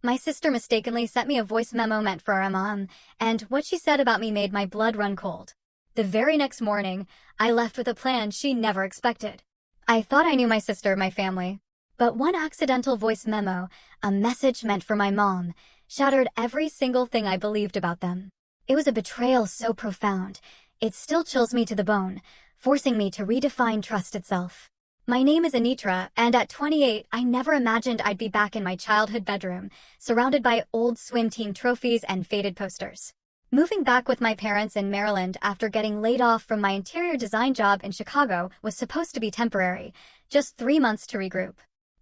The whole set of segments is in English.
My sister mistakenly sent me a voice memo meant for our mom, and what she said about me made my blood run cold. The very next morning, I left with a plan she never expected. I thought I knew my sister, my family. But one accidental voice memo, a message meant for my mom, shattered every single thing I believed about them. It was a betrayal so profound, it still chills me to the bone, forcing me to redefine trust itself. My name is Anitra, and at 28, I never imagined I'd be back in my childhood bedroom, surrounded by old swim team trophies and faded posters. Moving back with my parents in Maryland after getting laid off from my interior design job in Chicago was supposed to be temporary, just 3 months to regroup.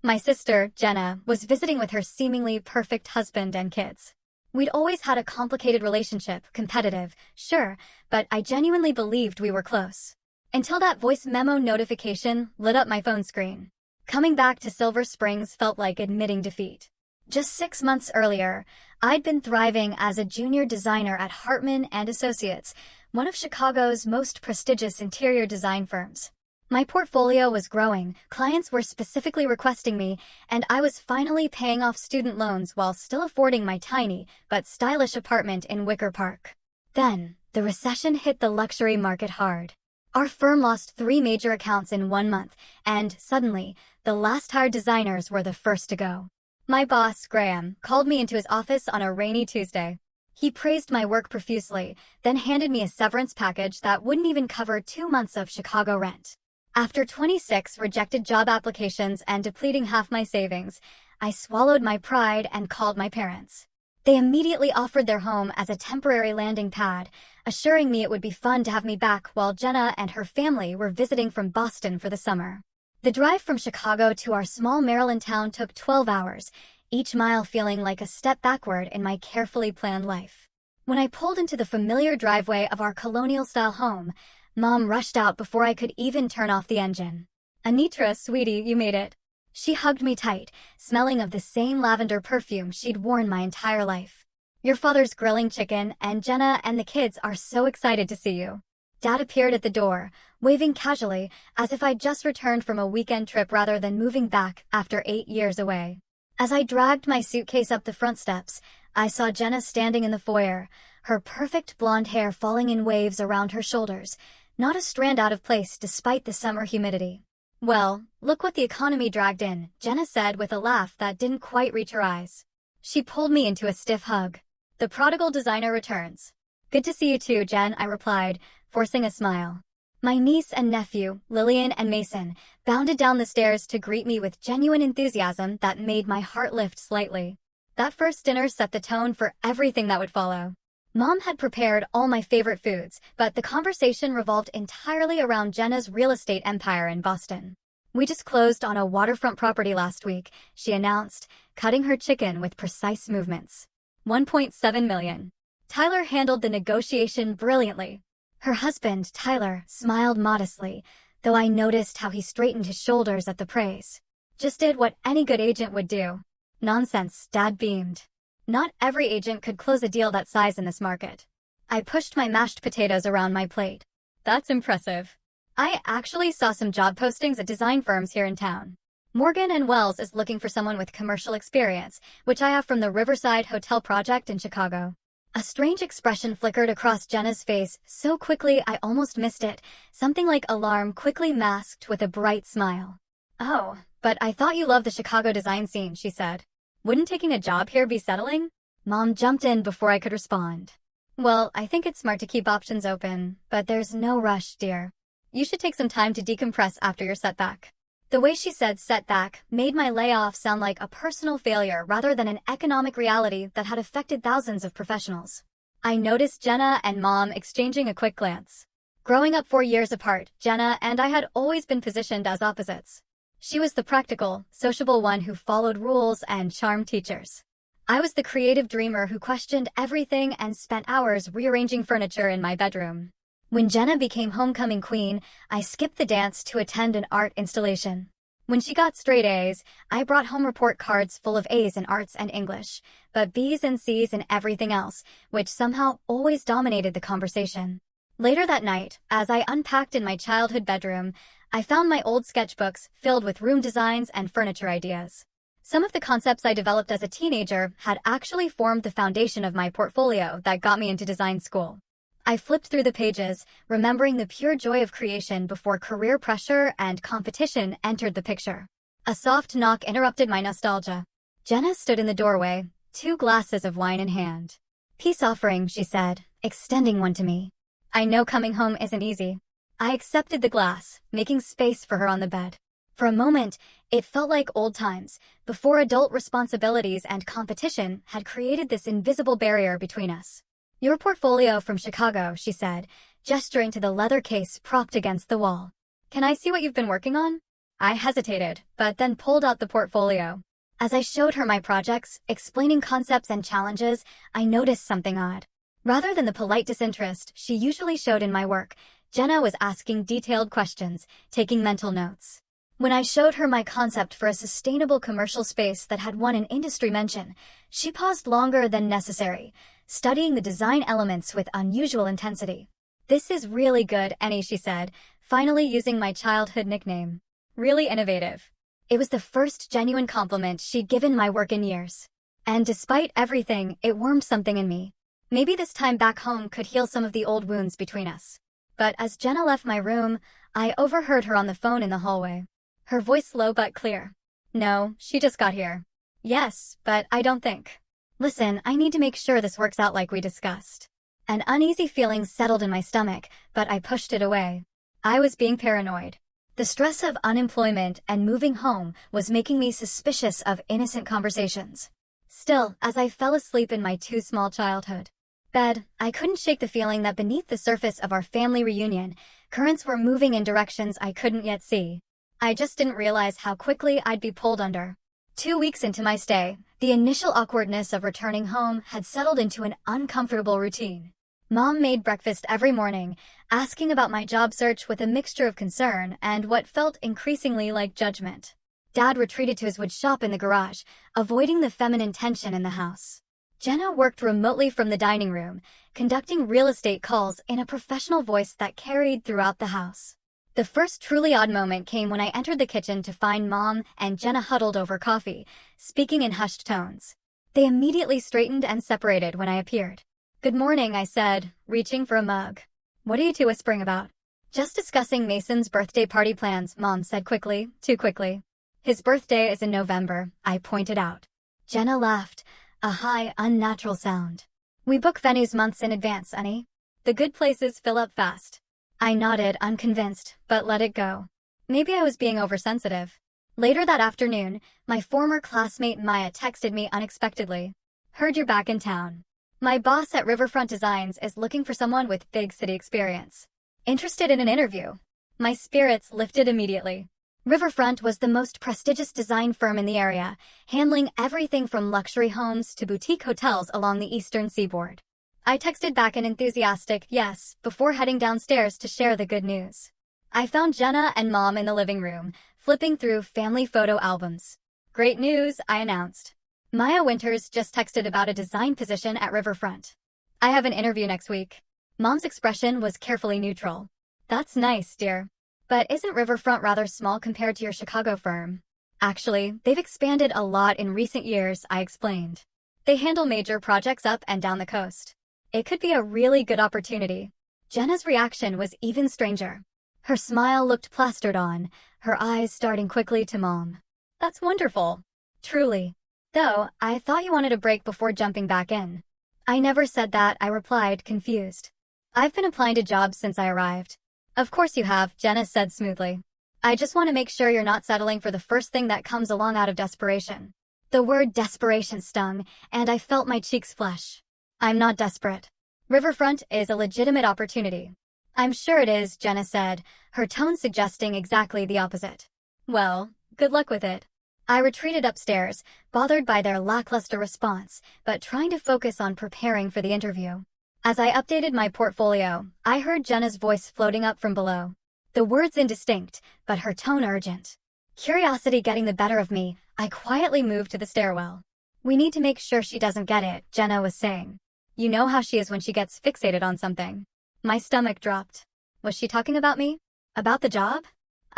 My sister, Jenna, was visiting with her seemingly perfect husband and kids. We'd always had a complicated relationship, competitive, sure, but I genuinely believed we were close. Until that voice memo notification lit up my phone screen. Coming back to Silver Springs felt like admitting defeat. Just 6 months earlier, I'd been thriving as a junior designer at Hartman and Associates, one of Chicago's most prestigious interior design firms. My portfolio was growing, clients were specifically requesting me, and I was finally paying off student loans while still affording my tiny but stylish apartment in Wicker Park. Then, the recession hit the luxury market hard. Our firm lost 3 major accounts in 1 month, and suddenly, the last hired designers were the first to go. My boss, Graham, called me into his office on a rainy Tuesday. He praised my work profusely, then handed me a severance package that wouldn't even cover 2 months of Chicago rent. After 26 rejected job applications and depleting half my savings, I swallowed my pride and called my parents. They immediately offered their home as a temporary landing pad, assuring me it would be fun to have me back while Jenna and her family were visiting from Boston for the summer. The drive from Chicago to our small Maryland town took 12 hours, each mile feeling like a step backward in my carefully planned life. When I pulled into the familiar driveway of our colonial-style home, Mom rushed out before I could even turn off the engine. "Anitra, sweetie, you made it." She hugged me tight, smelling of the same lavender perfume she'd worn my entire life. "Your father's grilling chicken, and Jenna and the kids are so excited to see you." Dad appeared at the door, waving casually, as if I'd just returned from a weekend trip rather than moving back after 8 years away. As I dragged my suitcase up the front steps, I saw Jenna standing in the foyer, her perfect blonde hair falling in waves around her shoulders, not a strand out of place despite the summer humidity. "Well, look what the economy dragged in," Jenna said with a laugh that didn't quite reach her eyes. She pulled me into a stiff hug. "The prodigal designer returns." "Good to see you too, Jen," I replied, forcing a smile. My niece and nephew, Lillian and Mason, bounded down the stairs to greet me with genuine enthusiasm that made my heart lift slightly. That first dinner set the tone for everything that would follow. Mom had prepared all my favorite foods, but the conversation revolved entirely around Jenna's real estate empire in Boston. "We just closed on a waterfront property last week," she announced, cutting her chicken with precise movements. $1.7 million. Tyler handled the negotiation brilliantly. Her husband, Tyler, smiled modestly, though I noticed how he straightened his shoulders at the praise. "Just did what any good agent would do." "Nonsense," Dad beamed. "Not every agent could close a deal that size in this market." I pushed my mashed potatoes around my plate. "That's impressive. I actually saw some job postings at design firms here in town. Morgan & Wells is looking for someone with commercial experience, which I have from the Riverside Hotel project in Chicago." A strange expression flickered across Jenna's face so quickly I almost missed it, something like alarm quickly masked with a bright smile. "Oh, but I thought you loved the Chicago design scene," she said. "Wouldn't taking a job here be settling?" Mom jumped in before I could respond. "Well, I think it's smart to keep options open, but there's no rush, dear. You should take some time to decompress after your setback." The way she said setback made my layoff sound like a personal failure rather than an economic reality that had affected thousands of professionals. I noticed Jenna and Mom exchanging a quick glance. Growing up 4 years apart, Jenna and I had always been positioned as opposites. She was the practical, sociable one who followed rules and charmed teachers. I was the creative dreamer who questioned everything and spent hours rearranging furniture in my bedroom. When Jenna became homecoming queen, I skipped the dance to attend an art installation. When she got straight A's, I brought home report cards full of A's in arts and English, but B's and C's in everything else, which somehow always dominated the conversation. Later that night, as I unpacked in my childhood bedroom, I found my old sketchbooks filled with room designs and furniture ideas. Some of the concepts I developed as a teenager had actually formed the foundation of my portfolio that got me into design school. I flipped through the pages, remembering the pure joy of creation before career pressure and competition entered the picture. A soft knock interrupted my nostalgia. Jenna stood in the doorway, 2 glasses of wine in hand. "Peace offering," she said, extending one to me. "I know coming home isn't easy." I accepted the glass, making space for her on the bed. For a moment, it felt like old times, before adult responsibilities and competition had created this invisible barrier between us. "Your portfolio from Chicago," she said, gesturing to the leather case propped against the wall. "Can I see what you've been working on?" I hesitated, but then pulled out the portfolio. As I showed her my projects, explaining concepts and challenges, I noticed something odd. Rather than the polite disinterest she usually showed in my work, Jenna was asking detailed questions, taking mental notes. When I showed her my concept for a sustainable commercial space that had won an industry mention, she paused longer than necessary, studying the design elements with unusual intensity. "This is really good, Annie," she said, finally using my childhood nickname. "Really innovative." It was the first genuine compliment she'd given my work in years. And despite everything, it warmed something in me. Maybe this time back home could heal some of the old wounds between us. But as Jenna left my room, I overheard her on the phone in the hallway. Her voice low but clear. "No, she just got here." "Yes, but I don't think." "Listen, I need to make sure this works out like we discussed." An uneasy feeling settled in my stomach, but I pushed it away. I was being paranoid. The stress of unemployment and moving home was making me suspicious of innocent conversations. Still, as I fell asleep in my too small childhood bed, I couldn't shake the feeling that beneath the surface of our family reunion, currents were moving in directions I couldn't yet see. I just didn't realize how quickly I'd be pulled under. 2 weeks into my stay, the initial awkwardness of returning home had settled into an uncomfortable routine. Mom made breakfast every morning, asking about my job search with a mixture of concern and what felt increasingly like judgment. Dad retreated to his wood shop in the garage, avoiding the feminine tension in the house. Jenna worked remotely from the dining room, conducting real estate calls in a professional voice that carried throughout the house. The first truly odd moment came when I entered the kitchen to find Mom and Jenna huddled over coffee, speaking in hushed tones. They immediately straightened and separated when I appeared. "Good morning," I said, reaching for a mug. "What are you two whispering about?" "Just discussing Mason's birthday party plans," Mom said quickly, too quickly. "His birthday is in November," I pointed out. Jenna laughed, a high, unnatural sound. "We book venues months in advance, Annie. The good places fill up fast." I nodded, unconvinced, but let it go. Maybe I was being oversensitive. Later that afternoon, my former classmate Maya texted me unexpectedly. "Heard you're back in town. My boss at Riverfront Designs is looking for someone with big city experience. Interested in an interview?" My spirits lifted immediately. Riverfront was the most prestigious design firm in the area, handling everything from luxury homes to boutique hotels along the eastern seaboard. I texted back an enthusiastic yes before heading downstairs to share the good news. I found Jenna and Mom in the living room, flipping through family photo albums. "Great news," I announced. "Maya Winters just texted about a design position at Riverfront. I have an interview next week." Mom's expression was carefully neutral. "That's nice, dear. But isn't Riverfront rather small compared to your Chicago firm?" "Actually, they've expanded a lot in recent years," I explained. "They handle major projects up and down the coast. It could be a really good opportunity." Jenna's reaction was even stranger. Her smile looked plastered on, her eyes starting quickly to Mom. "That's wonderful. Truly. Though, I thought you wanted a break before jumping back in." "I never said that," I replied, confused. "I've been applying to jobs since I arrived." "Of course you have," Jenna said smoothly. "I just want to make sure you're not settling for the first thing that comes along out of desperation." The word desperation stung, and I felt my cheeks flush. "I'm not desperate. Riverfront is a legitimate opportunity." "I'm sure it is," Jenna said, her tone suggesting exactly the opposite. "Well, good luck with it." I retreated upstairs, bothered by their lackluster response, but trying to focus on preparing for the interview. As I updated my portfolio, I heard Jenna's voice floating up from below. The words indistinct, but her tone urgent. Curiosity getting the better of me, I quietly moved to the stairwell. "We need to make sure she doesn't get it," Jenna was saying. "You know how she is when she gets fixated on something." My stomach dropped. Was she talking about me? About the job?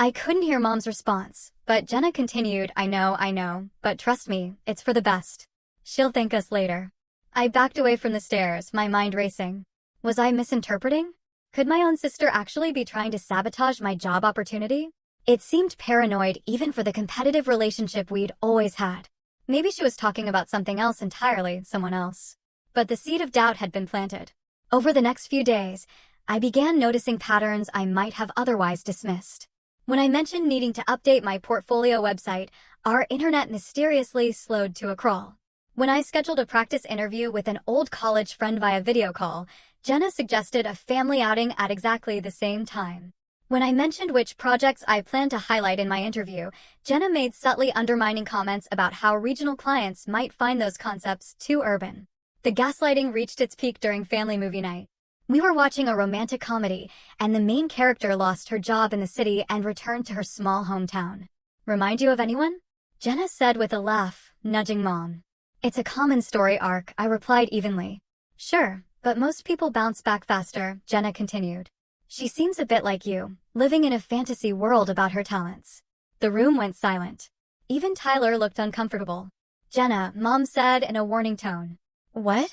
I couldn't hear Mom's response, but Jenna continued, I know, but trust me, it's for the best. She'll thank us later. I backed away from the stairs, my mind racing. Was I misinterpreting? Could my own sister actually be trying to sabotage my job opportunity? It seemed paranoid even for the competitive relationship we'd always had. Maybe she was talking about something else entirely, someone else. But the seed of doubt had been planted. Over the next few days, I began noticing patterns I might have otherwise dismissed. When I mentioned needing to update my portfolio website, our internet mysteriously slowed to a crawl. When I scheduled a practice interview with an old college friend via video call, Jenna suggested a family outing at exactly the same time. When I mentioned which projects I planned to highlight in my interview, Jenna made subtly undermining comments about how regional clients might find those concepts too urban. The gaslighting reached its peak during family movie night. We were watching a romantic comedy, and the main character lost her job in the city and returned to her small hometown. Remind you of anyone? Jenna said with a laugh, nudging Mom. It's a common story arc, I replied evenly. Sure, but most people bounce back faster, Jenna continued. She seems a bit like you, living in a fantasy world about her talents. The room went silent. Even Tyler looked uncomfortable. Jenna, Mom said in a warning tone. What?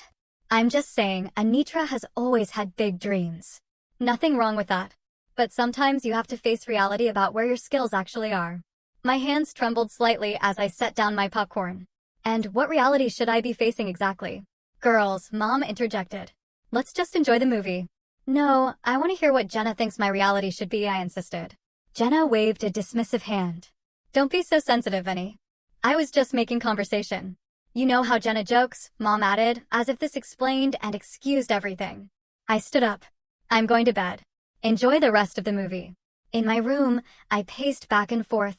I'm just saying, Anitra has always had big dreams. Nothing wrong with that. But sometimes you have to face reality about where your skills actually are. My hands trembled slightly as I set down my popcorn. And what reality should I be facing exactly? Girls, Mom interjected. Let's just enjoy the movie. No, I want to hear what Jenna thinks my reality should be, I insisted. Jenna waved a dismissive hand. Don't be so sensitive, Annie. I was just making conversation. You know how Jenna jokes, Mom added, as if this explained and excused everything. I stood up. I'm going to bed. Enjoy the rest of the movie. In my room, I paced back and forth,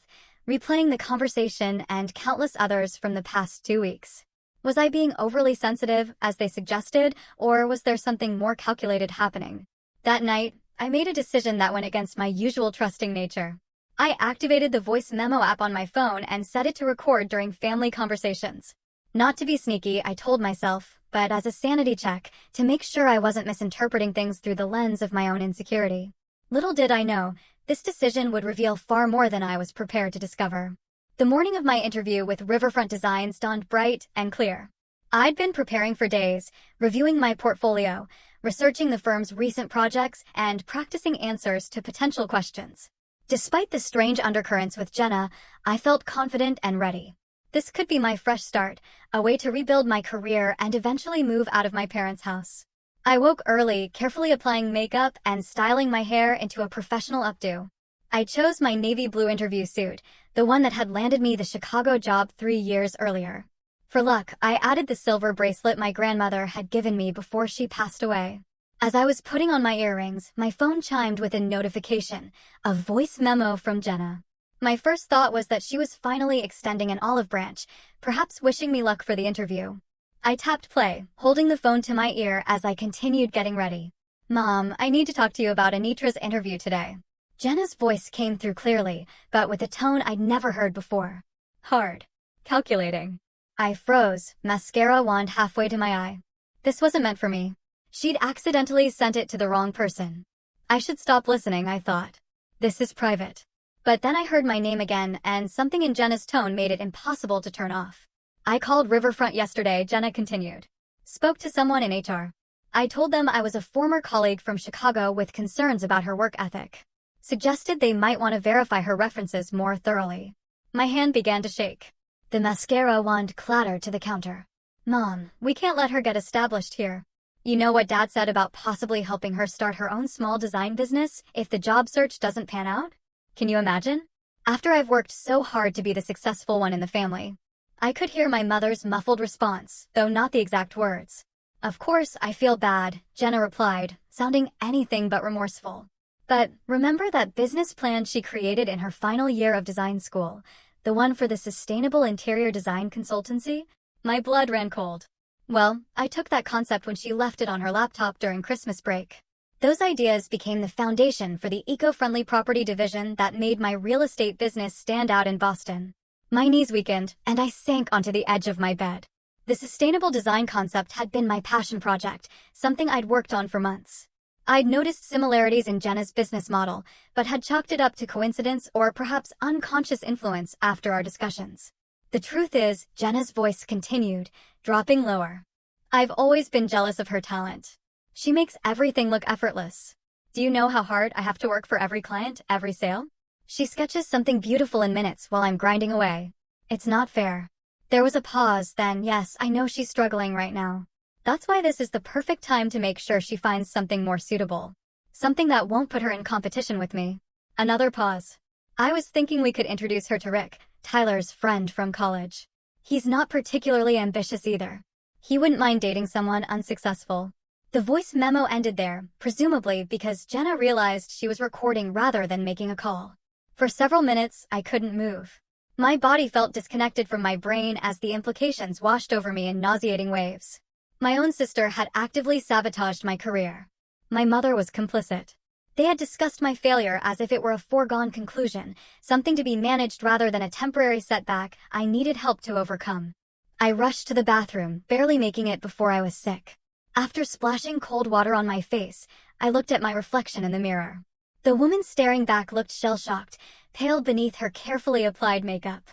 replaying the conversation and countless others from the past 2 weeks. Was I being overly sensitive, as they suggested, or was there something more calculated happening? That night, I made a decision that went against my usual trusting nature. I activated the voice memo app on my phone and set it to record during family conversations. Not to be sneaky, I told myself, but as a sanity check, to make sure I wasn't misinterpreting things through the lens of my own insecurity. Little did I know, this decision would reveal far more than I was prepared to discover. The morning of my interview with Riverfront Designs dawned bright and clear. I'd been preparing for days, reviewing my portfolio, researching the firm's recent projects, and practicing answers to potential questions. Despite the strange undercurrents with Jenna, I felt confident and ready. This could be my fresh start, a way to rebuild my career and eventually move out of my parents' house. I woke early, carefully applying makeup and styling my hair into a professional updo. I chose my navy blue interview suit, the one that had landed me the Chicago job 3 years earlier. For luck, I added the silver bracelet my grandmother had given me before she passed away. As I was putting on my earrings, my phone chimed with a notification, a voice memo from Jenna. My first thought was that she was finally extending an olive branch, perhaps wishing me luck for the interview. I tapped play, holding the phone to my ear as I continued getting ready. Mom, I need to talk to you about Anitra's interview today. Jenna's voice came through clearly, but with a tone I'd never heard before. Hard. Calculating. I froze, mascara wand halfway to my eye. This wasn't meant for me. She'd accidentally sent it to the wrong person. I should stop listening, I thought. This is private. But then I heard my name again, and something in Jenna's tone made it impossible to turn off. I called Riverfront yesterday, Jenna continued. Spoke to someone in HR. I told them I was a former colleague from Chicago with concerns about her work ethic. Suggested they might want to verify her references more thoroughly. My hand began to shake. The mascara wand clattered to the counter. Mom, we can't let her get established here. You know what Dad said about possibly helping her start her own small design business if the job search doesn't pan out? Can you imagine? After I've worked so hard to be the successful one in the family. I could hear my mother's muffled response, though not the exact words. Of course, I feel bad, Jenna replied, sounding anything but remorseful. But remember that business plan she created in her final year of design school, the one for the sustainable interior design consultancy? My blood ran cold. Well, I took that concept when she left it on her laptop during Christmas break. Those ideas became the foundation for the eco-friendly property division that made my real estate business stand out in Boston. My knees weakened, and I sank onto the edge of my bed. The sustainable design concept had been my passion project, something I'd worked on for months. I'd noticed similarities in Jenna's business model, but had chalked it up to coincidence or perhaps unconscious influence after our discussions. The truth is, Jenna's voice continued, dropping lower. I've always been jealous of her talent. She makes everything look effortless. Do you know how hard I have to work for every client, every sale? She sketches something beautiful in minutes while I'm grinding away. It's not fair. There was a pause, then yes, I know she's struggling right now. That's why this is the perfect time to make sure she finds something more suitable. Something that won't put her in competition with me. Another pause. I was thinking we could introduce her to Rick, Tyler's friend from college. He's not particularly ambitious either. He wouldn't mind dating someone unsuccessful. The voice memo ended there, presumably because Jenna realized she was recording rather than making a call. For several minutes, I couldn't move. My body felt disconnected from my brain as the implications washed over me in nauseating waves. My own sister had actively sabotaged my career. My mother was complicit. They had discussed my failure as if it were a foregone conclusion, something to be managed rather than a temporary setback I needed help to overcome. I rushed to the bathroom, barely making it before I was sick. After splashing cold water on my face, I looked at my reflection in the mirror. The woman staring back looked shell-shocked, pale beneath her carefully applied makeup.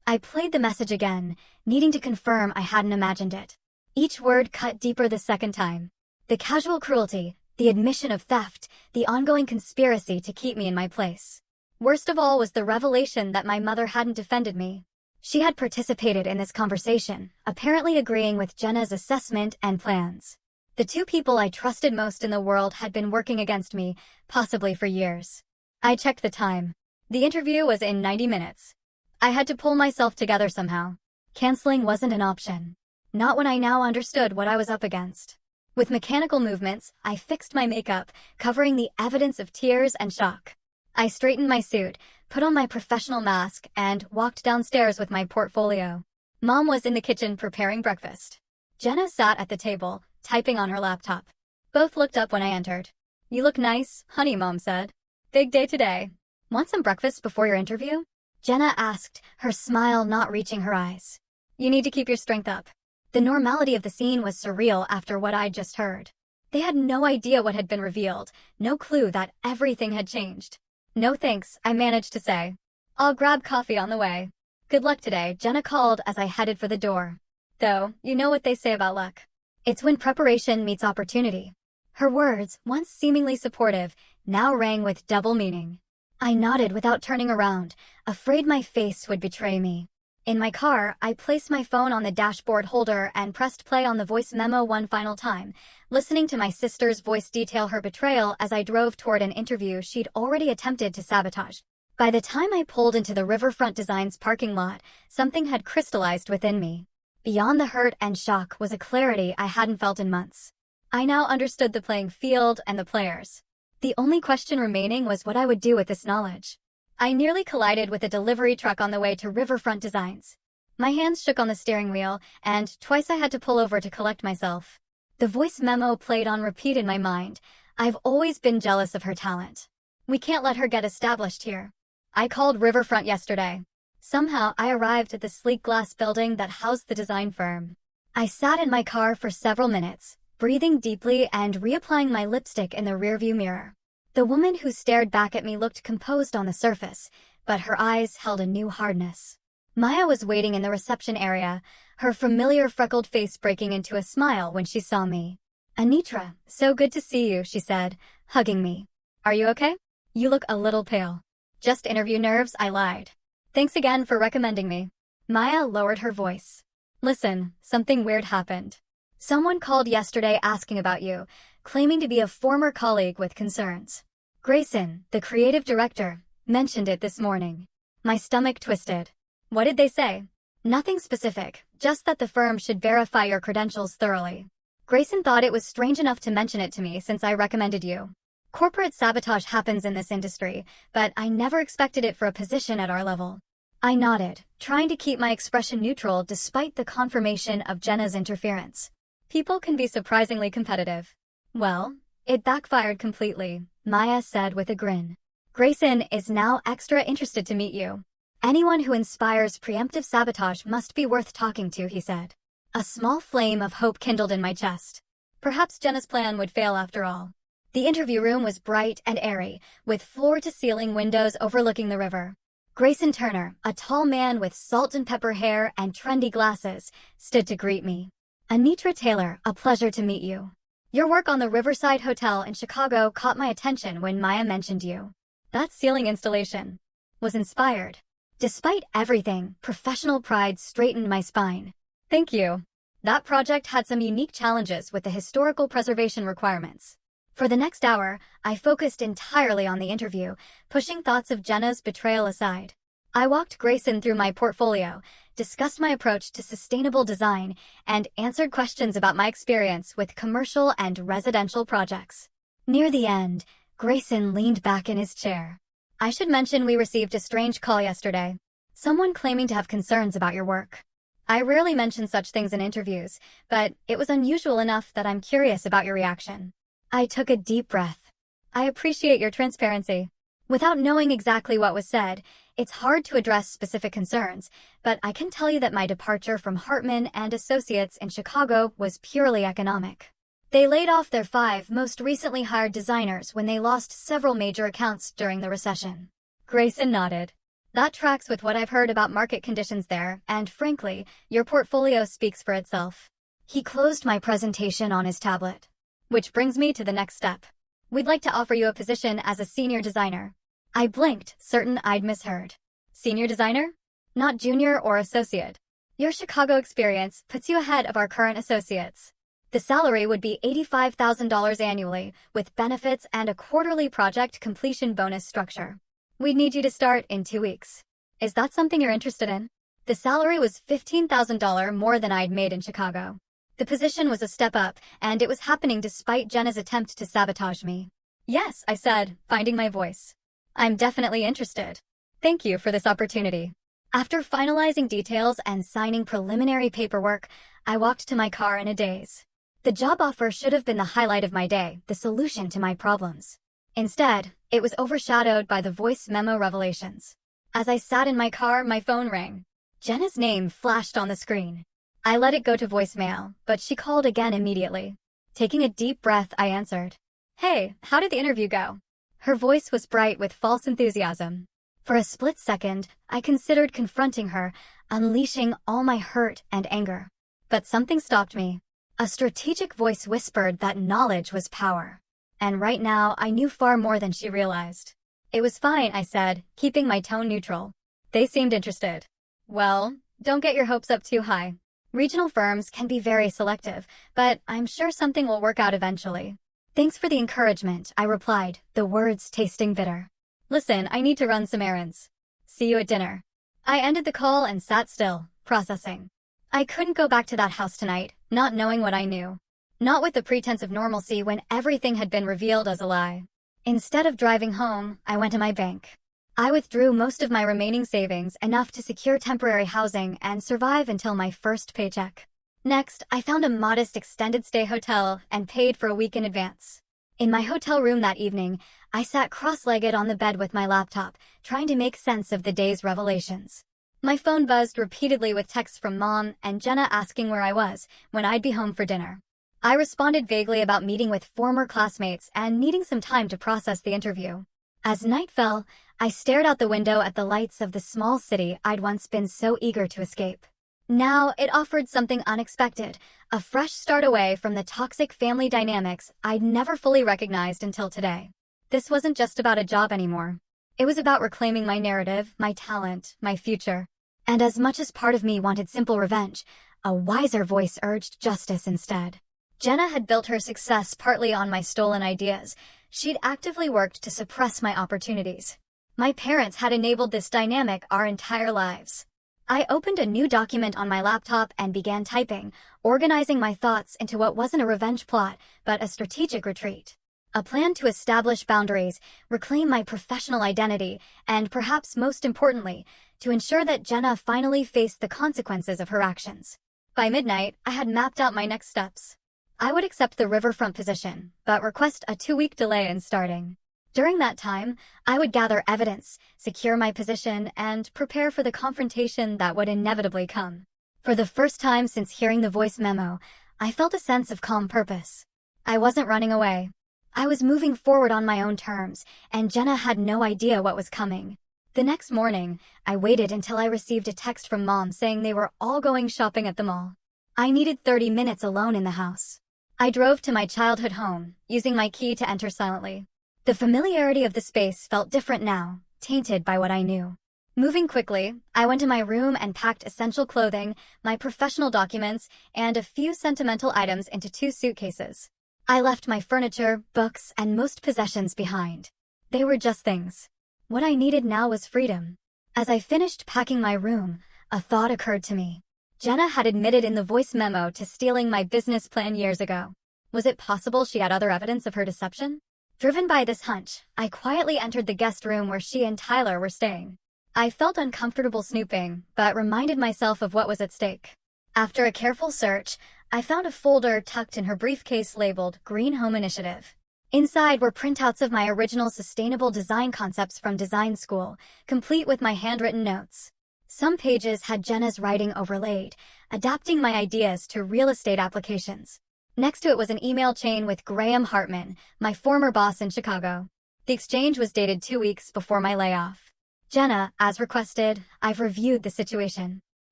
I played the message again, needing to confirm I hadn't imagined it. Each word cut deeper the second time. The casual cruelty, the admission of theft, the ongoing conspiracy to keep me in my place. Worst of all was the revelation that my mother hadn't defended me. She had participated in this conversation, apparently agreeing with Jenna's assessment and plans. The two people I trusted most in the world had been working against me, possibly for years. I checked the time. The interview was in 90 minutes. I had to pull myself together somehow. Canceling wasn't an option. Not when I now understood what I was up against. With mechanical movements, I fixed my makeup, covering the evidence of tears and shock. I straightened my suit, put on my professional mask, and walked downstairs with my portfolio. Mom was in the kitchen preparing breakfast. Jenna sat at the table, typing on her laptop. Both looked up when I entered. "You look nice, honey," Mom said. "Big day today. Want some breakfast before your interview?" Jenna asked, her smile not reaching her eyes. "You need to keep your strength up." The normality of the scene was surreal after what I'd just heard. They had no idea what had been revealed, no clue that everything had changed. "No thanks," I managed to say. "I'll grab coffee on the way." "Good luck today," Jenna called as I headed for the door. "Though, you know what they say about luck. It's when preparation meets opportunity." Her words, once seemingly supportive, now rang with double meaning. I nodded without turning around, afraid my face would betray me. In my car, I placed my phone on the dashboard holder and pressed play on the voice memo one final time, listening to my sister's voice detail her betrayal as I drove toward an interview she'd already attempted to sabotage. By the time I pulled into the Riverfront Designs parking lot, something had crystallized within me. Beyond the hurt and shock was a clarity I hadn't felt in months. I now understood the playing field and the players. The only question remaining was what I would do with this knowledge. I nearly collided with a delivery truck on the way to Riverfront Designs. My hands shook on the steering wheel, and twice I had to pull over to collect myself. The voice memo played on repeat in my mind. I've always been jealous of her talent. We can't let her get established here. I called Riverfront yesterday. Somehow I arrived at the sleek glass building that housed the design firm. I sat in my car for several minutes, breathing deeply and reapplying my lipstick in the rearview mirror. The woman who stared back at me looked composed on the surface, but her eyes held a new hardness. Maya was waiting in the reception area, her familiar freckled face breaking into a smile when she saw me. "Anitra, so good to see you," she said, hugging me. "Are you okay? You look a little pale." "Just interview nerves," I lied. "Thanks again for recommending me." Maya lowered her voice. "Listen, something weird happened. Someone called yesterday asking about you, claiming to be a former colleague with concerns. Grayson, the creative director, mentioned it this morning." My stomach twisted. "What did they say?" "Nothing specific, just that the firm should verify your credentials thoroughly. Grayson thought it was strange enough to mention it to me since I recommended you. Corporate sabotage happens in this industry, but I never expected it for a position at our level." I nodded, trying to keep my expression neutral despite the confirmation of Jenna's interference. People can be surprisingly competitive. "Well, it backfired completely," Maya said with a grin. "Grayson is now extra interested to meet you. Anyone who inspires preemptive sabotage must be worth talking to," he said. A small flame of hope kindled in my chest. Perhaps Jenna's plan would fail after all. The interview room was bright and airy, with floor-to-ceiling windows overlooking the river. Grayson Turner, a tall man with salt and pepper hair and trendy glasses, stood to greet me. "Anitra Taylor, a pleasure to meet you. Your work on the Riverside Hotel in Chicago caught my attention when Maya mentioned you. That ceiling installation was inspired." Despite everything, professional pride straightened my spine. "Thank you. That project had some unique challenges with the historical preservation requirements." For the next hour, I focused entirely on the interview, pushing thoughts of Jenna's betrayal aside. I walked Grayson through my portfolio, discussed my approach to sustainable design, and answered questions about my experience with commercial and residential projects. Near the end, Grayson leaned back in his chair. "I should mention we received a strange call yesterday. Someone claiming to have concerns about your work. I rarely mention such things in interviews, but it was unusual enough that I'm curious about your reaction." I took a deep breath. "I appreciate your transparency." Without knowing exactly what was said, it's hard to address specific concerns, but I can tell you that my departure from Hartman and Associates in Chicago was purely economic. They laid off their 5 most recently hired designers when they lost several major accounts during the recession. Grayson nodded. "That tracks with what I've heard about market conditions there, and frankly, your portfolio speaks for itself." He closed my presentation on his tablet. "Which brings me to the next step. We'd like to offer you a position as a senior designer." I blinked, certain I'd misheard. "Senior designer? Not junior or associate. Your Chicago experience puts you ahead of our current associates. The salary would be $85,000 annually, with benefits and a quarterly project completion bonus structure. We'd need you to start in 2 weeks. Is that something you're interested in?" The salary was $15,000 more than I'd made in Chicago. The position was a step up, and it was happening despite Jenna's attempt to sabotage me. "Yes," I said, finding my voice. "I'm definitely interested. Thank you for this opportunity." After finalizing details and signing preliminary paperwork, I walked to my car in a daze. The job offer should have been the highlight of my day, the solution to my problems. Instead, it was overshadowed by the voice memo revelations. As I sat in my car, my phone rang. Jenna's name flashed on the screen. I let it go to voicemail, but she called again immediately. Taking a deep breath, I answered. "Hey, how did the interview go?" Her voice was bright with false enthusiasm. For a split second, I considered confronting her, unleashing all my hurt and anger. But something stopped me. A strategic voice whispered that knowledge was power. And right now, I knew far more than she realized. "It was fine," I said, keeping my tone neutral. They seemed interested. "Well, don't get your hopes up too high. Regional firms can be very selective, but I'm sure something will work out eventually." "Thanks for the encouragement," I replied, the words tasting bitter. "Listen, I need to run some errands. See you at dinner." I ended the call and sat still, processing. I couldn't go back to that house tonight, not knowing what I knew. Not with the pretense of normalcy when everything had been revealed as a lie. Instead of driving home, I went to my bank. I withdrew most of my remaining savings, enough to secure temporary housing and survive until my first paycheck. Next, I found a modest extended-stay hotel and paid for a week in advance. In my hotel room that evening, I sat cross-legged on the bed with my laptop, trying to make sense of the day's revelations. My phone buzzed repeatedly with texts from Mom and Jenna asking where I was, when I'd be home for dinner. I responded vaguely about meeting with former classmates and needing some time to process the interview. As night fell, I stared out the window at the lights of the small city I'd once been so eager to escape. Now it offered something unexpected, a fresh start away from the toxic family dynamics I'd never fully recognized until today. This wasn't just about a job anymore. It was about reclaiming my narrative, my talent, my future. And as much as part of me wanted simple revenge, a wiser voice urged justice instead. Jenna had built her success partly on my stolen ideas. She'd actively worked to suppress my opportunities. My parents had enabled this dynamic our entire lives. I opened a new document on my laptop and began typing, organizing my thoughts into what wasn't a revenge plot, but a strategic retreat. A plan to establish boundaries, reclaim my professional identity, and perhaps most importantly, to ensure that Jenna finally faced the consequences of her actions. By midnight, I had mapped out my next steps. I would accept the riverfront position, but request a 2-week delay in starting. During that time, I would gather evidence, secure my position, and prepare for the confrontation that would inevitably come. For the first time since hearing the voice memo, I felt a sense of calm purpose. I wasn't running away. I was moving forward on my own terms, and Jenna had no idea what was coming. The next morning, I waited until I received a text from Mom saying they were all going shopping at the mall. I needed 30 minutes alone in the house. I drove to my childhood home, using my key to enter silently. The familiarity of the space felt different now, tainted by what I knew. Moving quickly, I went to my room and packed essential clothing, my professional documents, and a few sentimental items into 2 suitcases. I left my furniture, books, and most possessions behind. They were just things. What I needed now was freedom. As I finished packing my room, a thought occurred to me. Jenna had admitted in the voice memo to stealing my business plan years ago. Was it possible she had other evidence of her deception? Driven by this hunch, I quietly entered the guest room where she and Tyler were staying. I felt uncomfortable snooping, but reminded myself of what was at stake. After a careful search, I found a folder tucked in her briefcase labeled Green Home Initiative. Inside were printouts of my original sustainable design concepts from design school, complete with my handwritten notes. Some pages had Jenna's writing overlaid, adapting my ideas to real estate applications. Next to it was an email chain with Graham Hartman, my former boss in Chicago. The exchange was dated 2 weeks before my layoff. Jenna, as requested, I've reviewed the situation.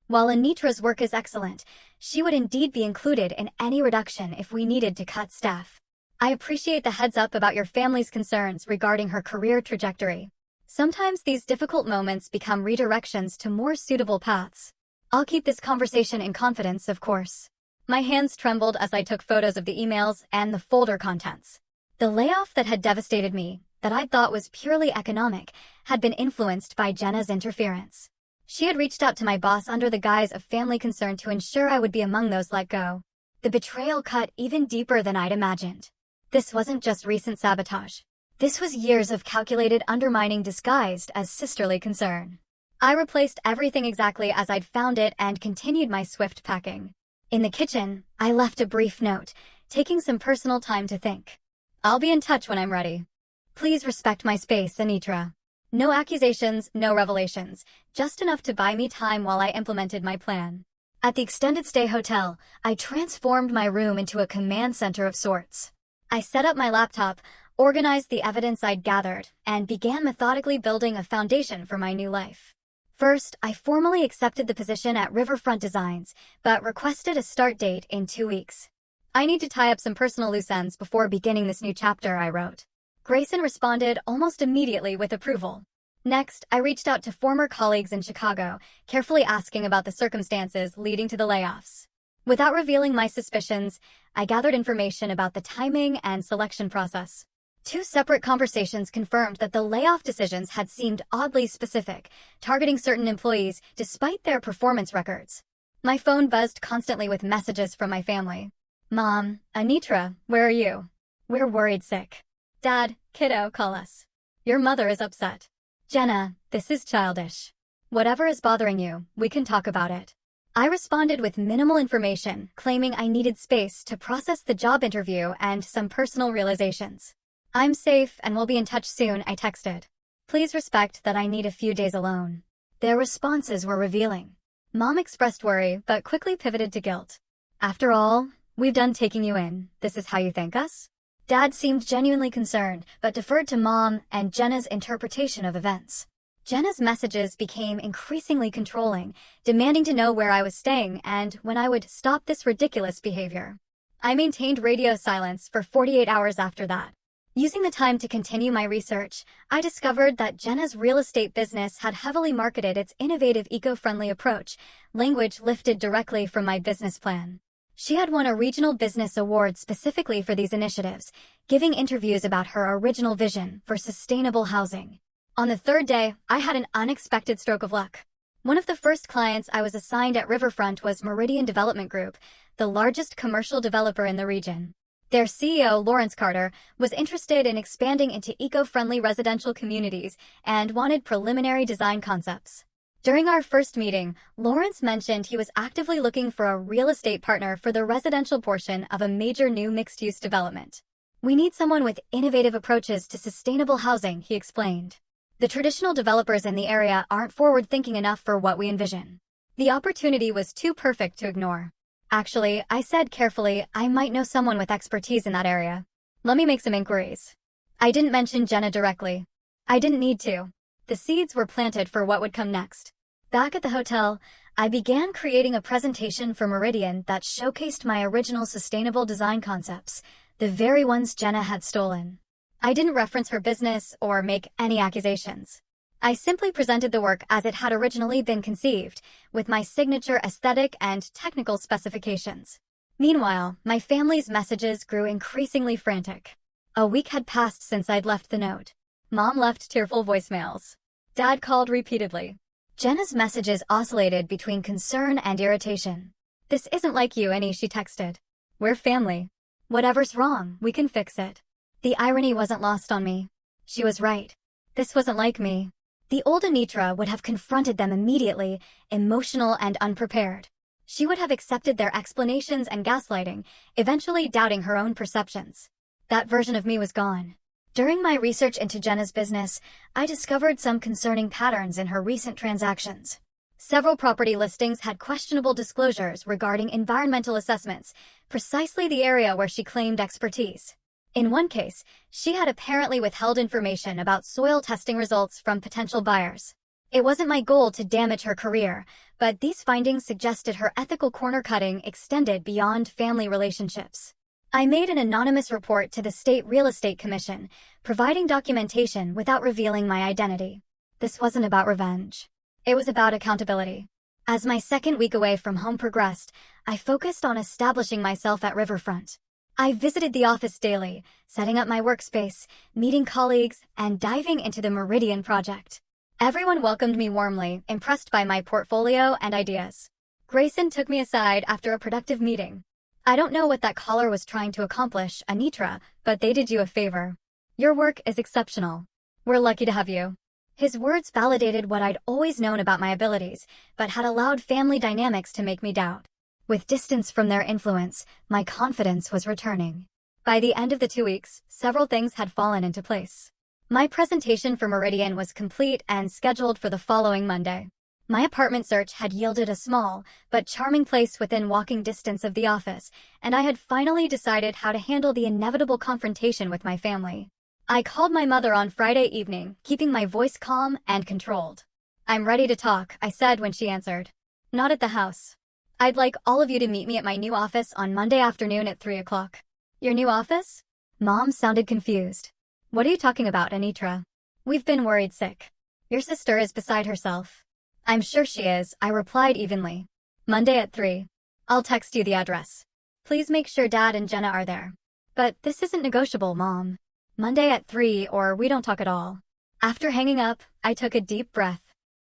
While Anitra's work is excellent, she would indeed be included in any reduction if we needed to cut staff. I appreciate the heads up about your family's concerns regarding her career trajectory. Sometimes these difficult moments become redirections to more suitable paths. I'll keep this conversation in confidence, of course. My hands trembled as I took photos of the emails and the folder contents. The layoff that had devastated me, that I thought was purely economic, had been influenced by Jenna's interference. She had reached out to my boss under the guise of family concern to ensure I would be among those let go. The betrayal cut even deeper than I'd imagined. This wasn't just recent sabotage. This was years of calculated undermining disguised as sisterly concern. I replaced everything exactly as I'd found it and continued my swift packing. In the kitchen, I left a brief note, taking some personal time to think. I'll be in touch when I'm ready. Please respect my space, Anitra. No accusations, no revelations, just enough to buy me time while I implemented my plan. At the extended stay hotel, I transformed my room into a command center of sorts. I set up my laptop, organized the evidence I'd gathered, and began methodically building a foundation for my new life. First, I formally accepted the position at Riverfront Designs, but requested a start date in 2 weeks. I need to tie up some personal loose ends before beginning this new chapter, I wrote. Grayson responded almost immediately with approval. Next, I reached out to former colleagues in Chicago, carefully asking about the circumstances leading to the layoffs. Without revealing my suspicions, I gathered information about the timing and selection process. 2 separate conversations confirmed that the layoff decisions had seemed oddly specific, targeting certain employees despite their performance records. My phone buzzed constantly with messages from my family. Mom, Anitra, where are you? We're worried sick. Dad, kiddo, call us. Your mother is upset. Jenna, this is childish. Whatever is bothering you, we can talk about it. I responded with minimal information, claiming I needed space to process the job interview and some personal realizations. I'm safe and will be in touch soon, I texted. Please respect that I need a few days alone. Their responses were revealing. Mom expressed worry, but quickly pivoted to guilt. After all, we've done taking you in. This is how you thank us? Dad seemed genuinely concerned, but deferred to Mom and Jenna's interpretation of events. Jenna's messages became increasingly controlling, demanding to know where I was staying and when I would stop this ridiculous behavior. I maintained radio silence for 48 hours after that. Using the time to continue my research, I discovered that Jenna's real estate business had heavily marketed its innovative eco-friendly approach, language lifted directly from my business plan. She had won a regional business award specifically for these initiatives, giving interviews about her original vision for sustainable housing. On the 3rd day, I had an unexpected stroke of luck. One of the first clients I was assigned at Riverfront was Meridian Development Group, the largest commercial developer in the region. Their CEO, Lawrence Carter, was interested in expanding into eco-friendly residential communities and wanted preliminary design concepts. During our first meeting, Lawrence mentioned he was actively looking for a real estate partner for the residential portion of a major new mixed-use development. We need someone with innovative approaches to sustainable housing, he explained. The traditional developers in the area aren't forward-thinking enough for what we envision. The opportunity was too perfect to ignore. Actually, I said carefully, I might know someone with expertise in that area. Let me make some inquiries. I didn't mention Jenna directly. I didn't need to. The seeds were planted for what would come next. Back at the hotel, I began creating a presentation for Meridian that showcased my original sustainable design concepts, the very ones Jenna had stolen. I didn't reference her business or make any accusations. I simply presented the work as it had originally been conceived, with my signature aesthetic and technical specifications. Meanwhile, my family's messages grew increasingly frantic. A week had passed since I'd left the note. Mom left tearful voicemails. Dad called repeatedly. Jenna's messages oscillated between concern and irritation. "This isn't like you, Annie," she texted. "We're family. Whatever's wrong, we can fix it." The irony wasn't lost on me. She was right. This wasn't like me. The old Anitra would have confronted them immediately, emotional and unprepared. She would have accepted their explanations and gaslighting, eventually doubting her own perceptions. That version of me was gone. During my research into Jenna's business, I discovered some concerning patterns in her recent transactions. Several property listings had questionable disclosures regarding environmental assessments, precisely the area where she claimed expertise. In one case, she had apparently withheld information about soil testing results from potential buyers. It wasn't my goal to damage her career, but these findings suggested her ethical corner-cutting extended beyond family relationships. I made an anonymous report to the State Real Estate Commission, providing documentation without revealing my identity. This wasn't about revenge. It was about accountability. As my second week away from home progressed, I focused on establishing myself at Riverfront. I visited the office daily, setting up my workspace, meeting colleagues, and diving into the Meridian project. Everyone welcomed me warmly, impressed by my portfolio and ideas. Grayson took me aside after a productive meeting. "I don't know what that caller was trying to accomplish, Anitra, but they did you a favor. Your work is exceptional. We're lucky to have you." His words validated what I'd always known about my abilities, but had allowed family dynamics to make me doubt. With distance from their influence, my confidence was returning. By the end of the 2 weeks, several things had fallen into place. My presentation for Meridian was complete and scheduled for the following Monday. My apartment search had yielded a small, but charming place within walking distance of the office, and I had finally decided how to handle the inevitable confrontation with my family. I called my mother on Friday evening, keeping my voice calm and controlled. "I'm ready to talk," I said when she answered. "Not at the house. I'd like all of you to meet me at my new office on Monday afternoon at 3 o'clock. "Your new office?" Mom sounded confused. "What are you talking about, Anitra? We've been worried sick. Your sister is beside herself." "I'm sure she is," I replied evenly. "Monday at 3. I'll text you the address. Please make sure Dad and Jenna are there." "But this isn't negotiable, Mom. Monday at 3 or we don't talk at all." After hanging up, I took a deep breath.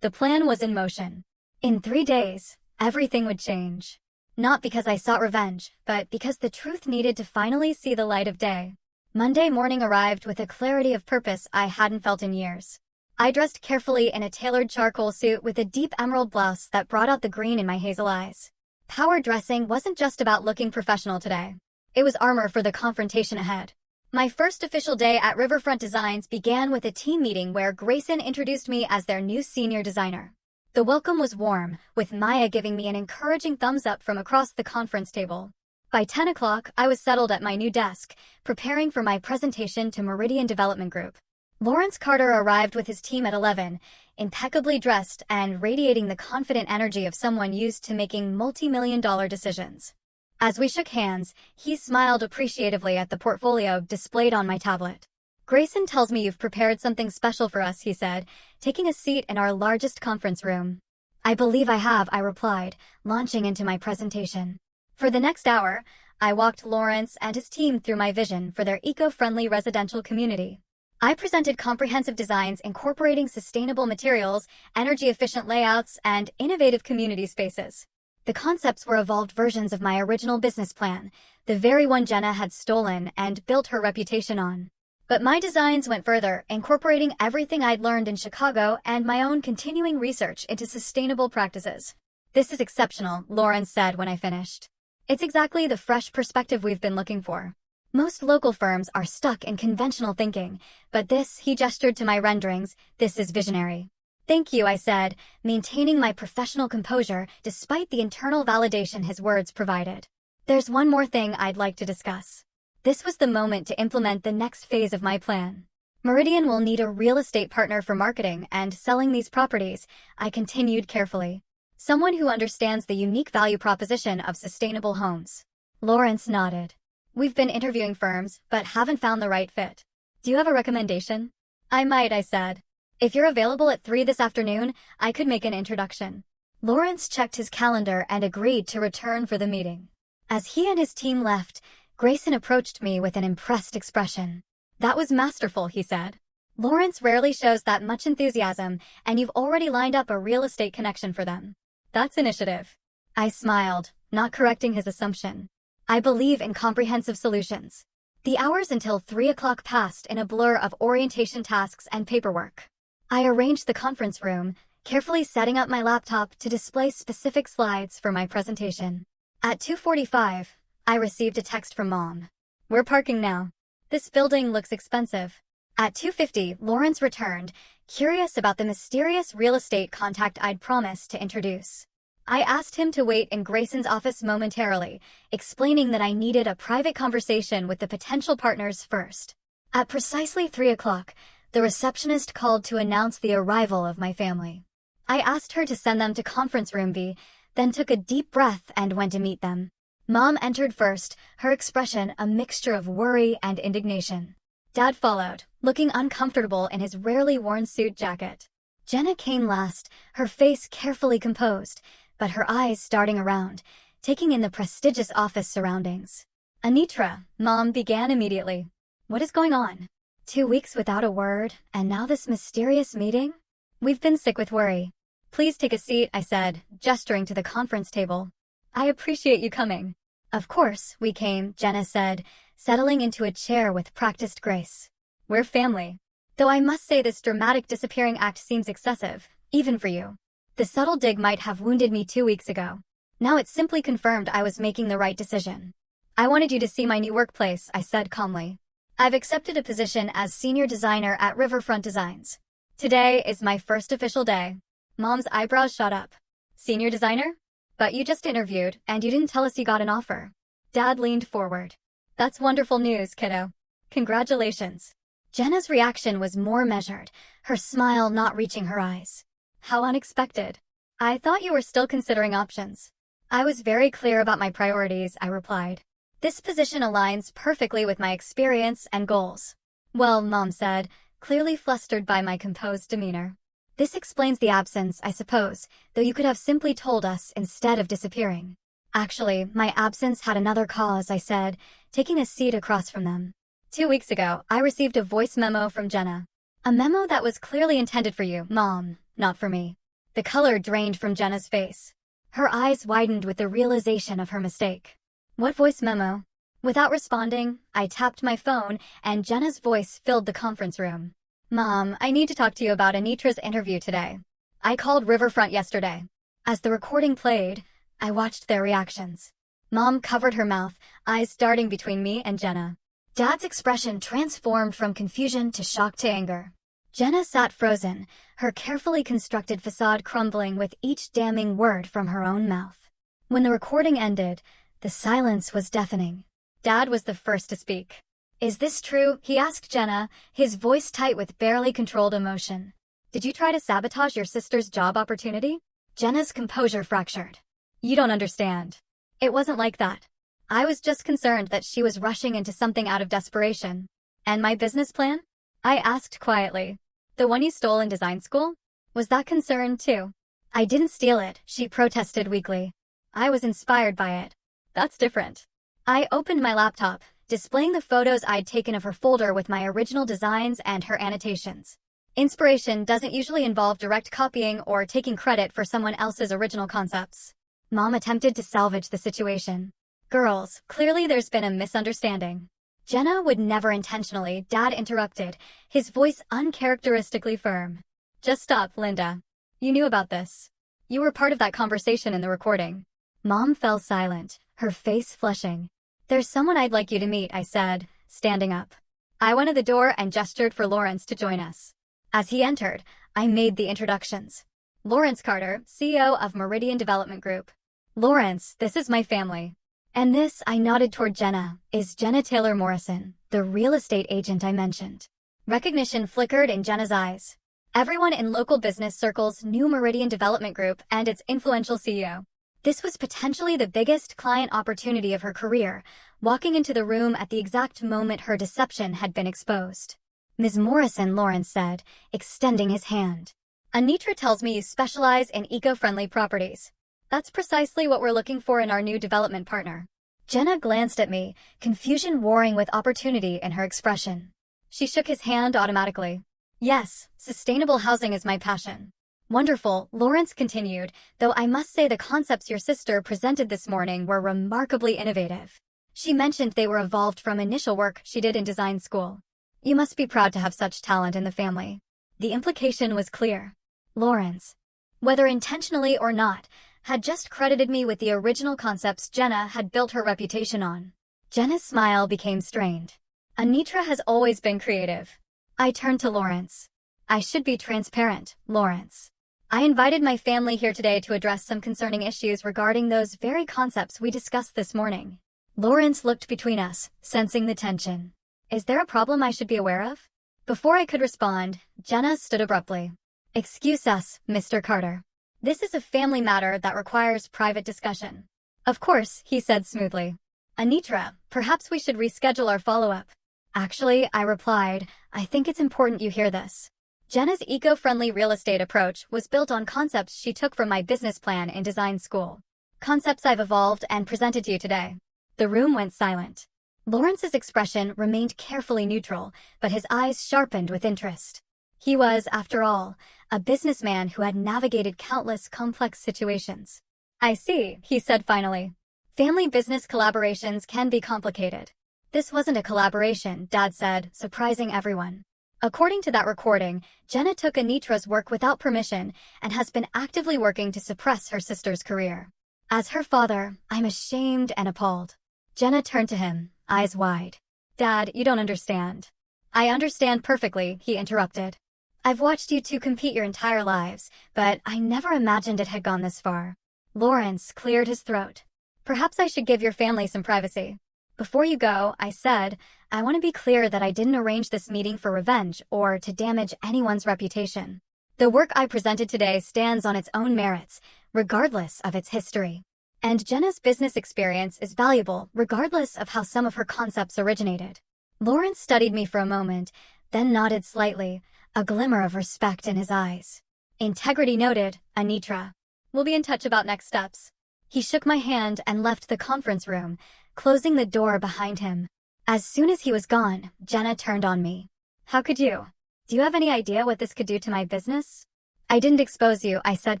The plan was in motion. In 3 days, everything would change. Not because I sought revenge, but because the truth needed to finally see the light of day. Monday morning arrived with a clarity of purpose I hadn't felt in years. I dressed carefully in a tailored charcoal suit with a deep emerald blouse that brought out the green in my hazel eyes. Power dressing wasn't just about looking professional today. It was armor for the confrontation ahead. My first official day at Riverfront Designs began with a team meeting where Grayson introduced me as their new senior designer. The welcome was warm, with Maya giving me an encouraging thumbs up from across the conference table. By 10 o'clock, I was settled at my new desk, preparing for my presentation to Meridian Development Group. Lawrence Carter arrived with his team at 11, impeccably dressed and radiating the confident energy of someone used to making multi-million-dollar decisions. As we shook hands, he smiled appreciatively at the portfolio displayed on my tablet. "Grayson tells me you've prepared something special for us," he said, taking a seat in our largest conference room. "I believe I have," I replied, launching into my presentation. For the next hour, I walked Lawrence and his team through my vision for their eco-friendly residential community. I presented comprehensive designs incorporating sustainable materials, energy-efficient layouts, and innovative community spaces. The concepts were evolved versions of my original business plan, the very one Jenna had stolen and built her reputation on. But my designs went further, incorporating everything I'd learned in Chicago and my own continuing research into sustainable practices. "This is exceptional," Lawrence said when I finished. "It's exactly the fresh perspective we've been looking for. Most local firms are stuck in conventional thinking, but this," he gestured to my renderings, "this is visionary." "Thank you," I said, maintaining my professional composure despite the internal validation his words provided. "There's one more thing I'd like to discuss." This was the moment to implement the next phase of my plan. Meridian will need a real estate partner for marketing and selling these properties, I continued carefully. Someone who understands the unique value proposition of sustainable homes. Lawrence nodded. We've been interviewing firms, but haven't found the right fit. Do you have a recommendation? I might, I said. If you're available at 3 this afternoon, I could make an introduction. Lawrence checked his calendar and agreed to return for the meeting. As he and his team left, Grayson approached me with an impressed expression. That was masterful, he said. Lawrence rarely shows that much enthusiasm, and you've already lined up a real estate connection for them. That's initiative. I smiled, not correcting his assumption. I believe in comprehensive solutions. The hours until 3 o'clock passed in a blur of orientation tasks and paperwork. I arranged the conference room, carefully setting up my laptop to display specific slides for my presentation. At 2:45, I received a text from Mom. We're parking now. This building looks expensive. At 2:50, Lawrence returned, curious about the mysterious real estate contact I'd promised to introduce. I asked him to wait in Grayson's office momentarily, explaining that I needed a private conversation with the potential partners first. At precisely 3 o'clock, the receptionist called to announce the arrival of my family. I asked her to send them to conference room B, then took a deep breath and went to meet them. Mom entered first, her expression a mixture of worry and indignation. Dad followed, looking uncomfortable in his rarely worn suit jacket. Jenna came last, her face carefully composed, but her eyes darting around, taking in the prestigious office surroundings. Anitra, Mom began immediately. What is going on? 2 weeks without a word, and now this mysterious meeting? We've been sick with worry. Please take a seat, I said, gesturing to the conference table. I appreciate you coming. Of course, we came, Jenna said, settling into a chair with practiced grace. We're family. Though I must say this dramatic disappearing act seems excessive, even for you. The subtle dig might have wounded me 2 weeks ago. Now it simply confirmed I was making the right decision. I wanted you to see my new workplace, I said calmly. I've accepted a position as senior designer at Riverfront Designs. Today is my first official day. Mom's eyebrows shot up. Senior designer? But you just interviewed, and you didn't tell us you got an offer. Dad leaned forward. That's wonderful news, kiddo. Congratulations. Jenna's reaction was more measured, her smile not reaching her eyes. How unexpected. I thought you were still considering options. I was very clear about my priorities, I replied. This position aligns perfectly with my experience and goals. Well, Mom said, clearly flustered by my composed demeanor. This explains the absence, I suppose, though you could have simply told us instead of disappearing. Actually, my absence had another cause, I said, taking a seat across from them. 2 weeks ago, I received a voice memo from Jenna. A memo that was clearly intended for you, Mom, not for me. The color drained from Jenna's face. Her eyes widened with the realization of her mistake. What voice memo? Without responding, I tapped my phone, and Jenna's voice filled the conference room. Mom, I need to talk to you about Anitra's interview today. I called Riverfront yesterday. As the recording played, I watched their reactions. Mom covered her mouth, eyes darting between me and Jenna. Dad's expression transformed from confusion to shock to anger. Jenna sat frozen, her carefully constructed facade crumbling with each damning word from her own mouth. When the recording ended, the silence was deafening. Dad was the first to speak. Is this true? He asked Jenna, his voice tight with barely controlled emotion. Did you try to sabotage your sister's job opportunity? Jenna's composure fractured. You don't understand. It wasn't like that. I was just concerned that she was rushing into something out of desperation. And my business plan? I asked quietly. The one you stole in design school? Was that concern too? I didn't steal it, she protested weakly. I was inspired by it. That's different. I opened my laptop, displaying the photos I'd taken of her folder with my original designs and her annotations. Inspiration doesn't usually involve direct copying or taking credit for someone else's original concepts. Mom attempted to salvage the situation. Girls, clearly there's been a misunderstanding. Jenna would never intentionally, Dad interrupted, his voice uncharacteristically firm. Just stop, Linda. You knew about this. You were part of that conversation in the recording. Mom fell silent, her face flushing. There's someone I'd like you to meet, I said, standing up. I went to the door and gestured for Lawrence to join us. As he entered, I made the introductions. Lawrence Carter, CEO of Meridian Development Group. Lawrence, this is my family. And this, I nodded toward Jenna, is Jenna Taylor Morrison, the real estate agent I mentioned. Recognition flickered in Jenna's eyes. Everyone in local business circles knew Meridian Development Group and its influential CEO. This was potentially the biggest client opportunity of her career, walking into the room at the exact moment her deception had been exposed. Ms. Morrison, Lawrence said, extending his hand. Anitra tells me you specialize in eco-friendly properties. That's precisely what we're looking for in our new development partner. Jenna glanced at me, confusion warring with opportunity in her expression. She shook his hand automatically. Yes, sustainable housing is my passion. Wonderful, Lawrence continued, though I must say the concepts your sister presented this morning were remarkably innovative. She mentioned they were evolved from initial work she did in design school. You must be proud to have such talent in the family. The implication was clear. Lawrence, whether intentionally or not, had just credited me with the original concepts Jenna had built her reputation on. Jenna's smile became strained. Anitra has always been creative. I turned to Lawrence. I should be transparent, Lawrence. I invited my family here today to address some concerning issues regarding those very concepts we discussed this morning. Lawrence looked between us, sensing the tension. Is there a problem I should be aware of? Before I could respond, Jenna stood abruptly. Excuse us, Mr. Carter. This is a family matter that requires private discussion. Of course, he said smoothly. Anitra, perhaps we should reschedule our follow-up. Actually, I replied, I think it's important you hear this. Jenna's eco-friendly real estate approach was built on concepts she took from my business plan in design school. Concepts I've evolved and presented to you today. The room went silent. Lawrence's expression remained carefully neutral, but his eyes sharpened with interest. He was, after all, a businessman who had navigated countless complex situations. I see, he said finally. Family business collaborations can be complicated. This wasn't a collaboration, Dad said, surprising everyone. According to that recording, Jenna took Anitra's work without permission and has been actively working to suppress her sister's career. As her father, I'm ashamed and appalled. Jenna turned to him, eyes wide. Dad, you don't understand. I understand perfectly, he interrupted. I've watched you two compete your entire lives, but I never imagined it had gone this far. Lawrence cleared his throat. Perhaps I should give your family some privacy. Before you go, I said, I want to be clear that I didn't arrange this meeting for revenge or to damage anyone's reputation. The work I presented today stands on its own merits, regardless of its history. And Jenna's business experience is valuable, regardless of how some of her concepts originated. Lawrence studied me for a moment, then nodded slightly, a glimmer of respect in his eyes. Integrity noted, Anitra. We'll be in touch about next steps. He shook my hand and left the conference room, closing the door behind him. As soon as he was gone, Jenna turned on me. How could you? Do you have any idea what this could do to my business? I didn't expose you, I said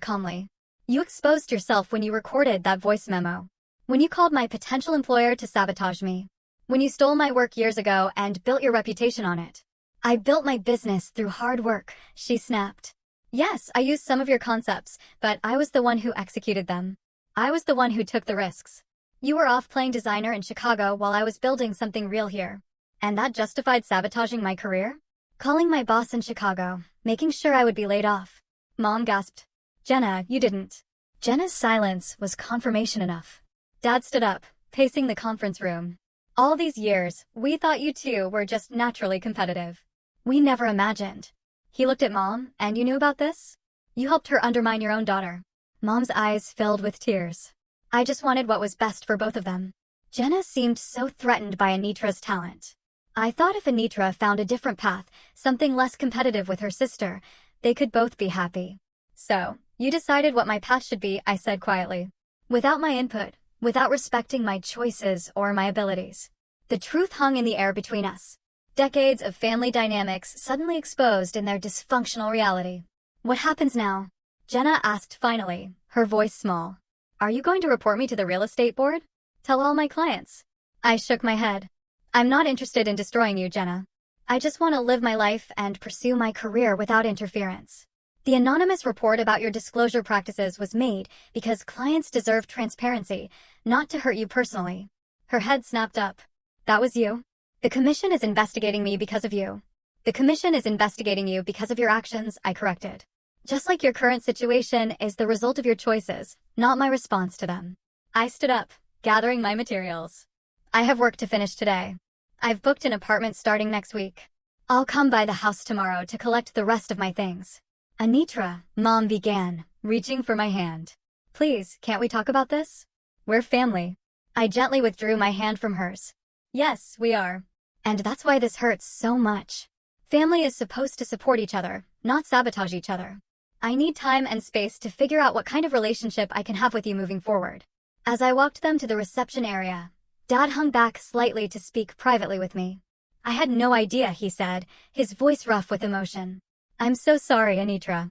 calmly. You exposed yourself when you recorded that voice memo. When you called my potential employer to sabotage me. When you stole my work years ago and built your reputation on it. I built my business through hard work, she snapped. Yes, I used some of your concepts, but I was the one who executed them. I was the one who took the risks. You were off playing designer in Chicago while I was building something real here. And that justified sabotaging my career? Calling my boss in Chicago, making sure I would be laid off. Mom gasped. Jenna, you didn't. Jenna's silence was confirmation enough. Dad stood up, pacing the conference room. All these years, we thought you two were just naturally competitive. We never imagined. He looked at Mom, and you knew about this? You helped her undermine your own daughter. Mom's eyes filled with tears. I just wanted what was best for both of them. Jenna seemed so threatened by Anitra's talent. I thought if Anitra found a different path, something less competitive with her sister, they could both be happy. So, you decided what my path should be, I said quietly. Without my input, without respecting my choices or my abilities. The truth hung in the air between us. Decades of family dynamics suddenly exposed in their dysfunctional reality. What happens now? Jenna asked finally, her voice small. Are you going to report me to the real estate board? Tell all my clients. I shook my head. I'm not interested in destroying you, Jenna. I just want to live my life and pursue my career without interference. The anonymous report about your disclosure practices was made because clients deserve transparency, not to hurt you personally. Her head snapped up. That was you. The commission is investigating me because of you. The commission is investigating you because of your actions, I corrected. Just like your current situation is the result of your choices, not my response to them. I stood up, gathering my materials. I have work to finish today. I've booked an apartment starting next week. I'll come by the house tomorrow to collect the rest of my things. Anitra, Mom began, reaching for my hand. Please, can't we talk about this? We're family. I gently withdrew my hand from hers. Yes, we are. And that's why this hurts so much. Family is supposed to support each other, not sabotage each other. I need time and space to figure out what kind of relationship I can have with you moving forward. As I walked them to the reception area, Dad hung back slightly to speak privately with me. I had no idea, he said, his voice rough with emotion. I'm so sorry, Anitra.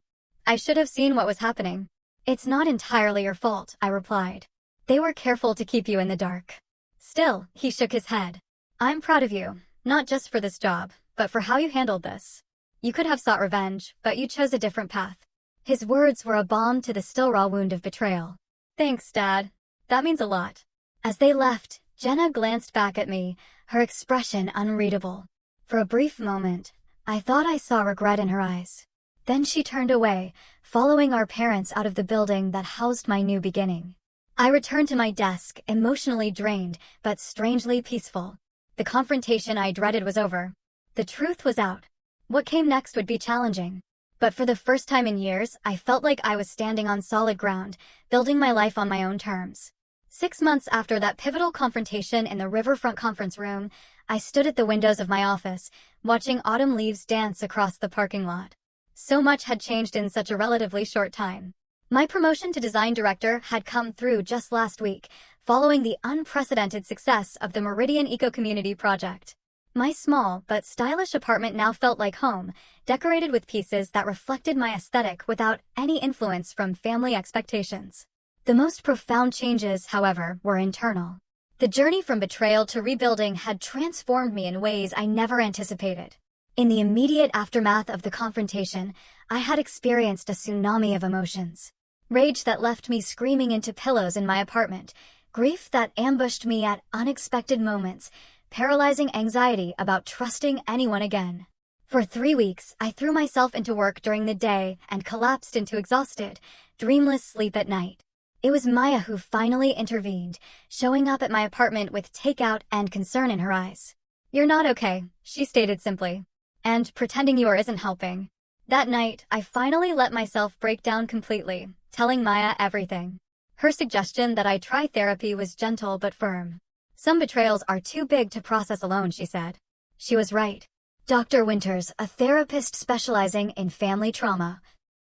I should have seen what was happening. It's not entirely your fault, I replied. They were careful to keep you in the dark. Still, he shook his head. I'm proud of you, not just for this job, but for how you handled this. You could have sought revenge, but you chose a different path. His words were a balm to the still raw wound of betrayal. Thanks, Dad. That means a lot. As they left, Jenna glanced back at me, her expression unreadable. For a brief moment, I thought I saw regret in her eyes. Then she turned away, following our parents out of the building that housed my new beginning. I returned to my desk, emotionally drained, but strangely peaceful. The confrontation I dreaded was over. The truth was out. What came next would be challenging. But for the first time in years, I felt like I was standing on solid ground, building my life on my own terms. 6 months after that pivotal confrontation in the riverfront conference room, I stood at the windows of my office, watching autumn leaves dance across the parking lot. So much had changed in such a relatively short time. My promotion to design director had come through just last week, following the unprecedented success of the Meridian Eco-Community project. My small but stylish apartment now felt like home, decorated with pieces that reflected my aesthetic without any influence from family expectations. The most profound changes, however, were internal. The journey from betrayal to rebuilding had transformed me in ways I never anticipated. In the immediate aftermath of the confrontation, I had experienced a tsunami of emotions. Rage that left me screaming into pillows in my apartment, grief that ambushed me at unexpected moments, paralyzing anxiety about trusting anyone again. For 3 weeks, I threw myself into work during the day and collapsed into exhausted, dreamless sleep at night. It was Maya who finally intervened, showing up at my apartment with takeout and concern in her eyes. You're not okay, she stated simply. And pretending you are isn't helping. That night, I finally let myself break down completely, telling Maya everything. Her suggestion that I try therapy was gentle but firm. Some betrayals are too big to process alone, she said. She was right. Dr. Winters, a therapist specializing in family trauma,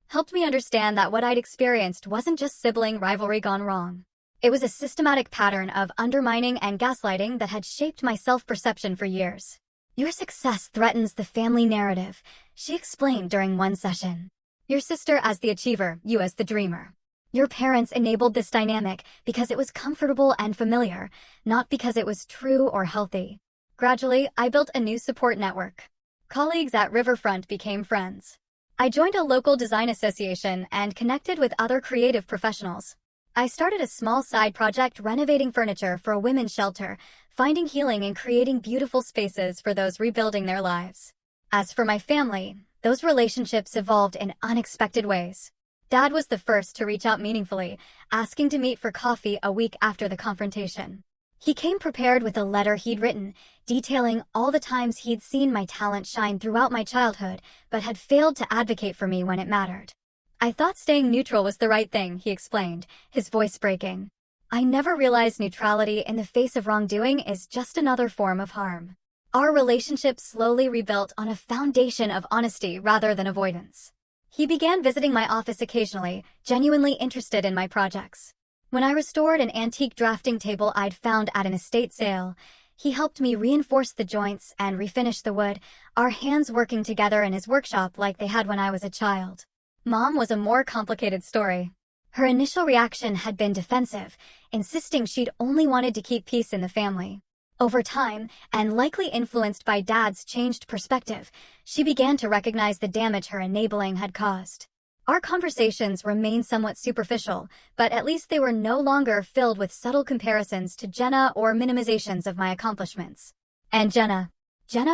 helped me understand that what I'd experienced wasn't just sibling rivalry gone wrong. It was a systematic pattern of undermining and gaslighting that had shaped my self-perception for years. Your success threatens the family narrative, she explained during one session. Your sister as the achiever, you as the dreamer. Your parents enabled this dynamic because it was comfortable and familiar, not because it was true or healthy. Gradually, I built a new support network. Colleagues at Riverfront became friends. I joined a local design association and connected with other creative professionals. I started a small side project renovating furniture for a women's shelter, finding healing in creating beautiful spaces for those rebuilding their lives. As for my family, those relationships evolved in unexpected ways. Dad was the first to reach out meaningfully, asking to meet for coffee a week after the confrontation. He came prepared with a letter he'd written, detailing all the times he'd seen my talent shine throughout my childhood, but had failed to advocate for me when it mattered. I thought staying neutral was the right thing, he explained, his voice breaking. I never realized neutrality in the face of wrongdoing is just another form of harm. Our relationship slowly rebuilt on a foundation of honesty rather than avoidance. He began visiting my office occasionally, genuinely interested in my projects. When I restored an antique drafting table I'd found at an estate sale, he helped me reinforce the joints and refinish the wood, our hands working together in his workshop like they had when I was a child. Mom was a more complicated story. Her initial reaction had been defensive, insisting she'd only wanted to keep peace in the family. Over time, and likely influenced by Dad's changed perspective, she began to recognize the damage her enabling had caused. Our conversations remained somewhat superficial, but at least they were no longer filled with subtle comparisons to Jenna or minimizations of my accomplishments. And Jenna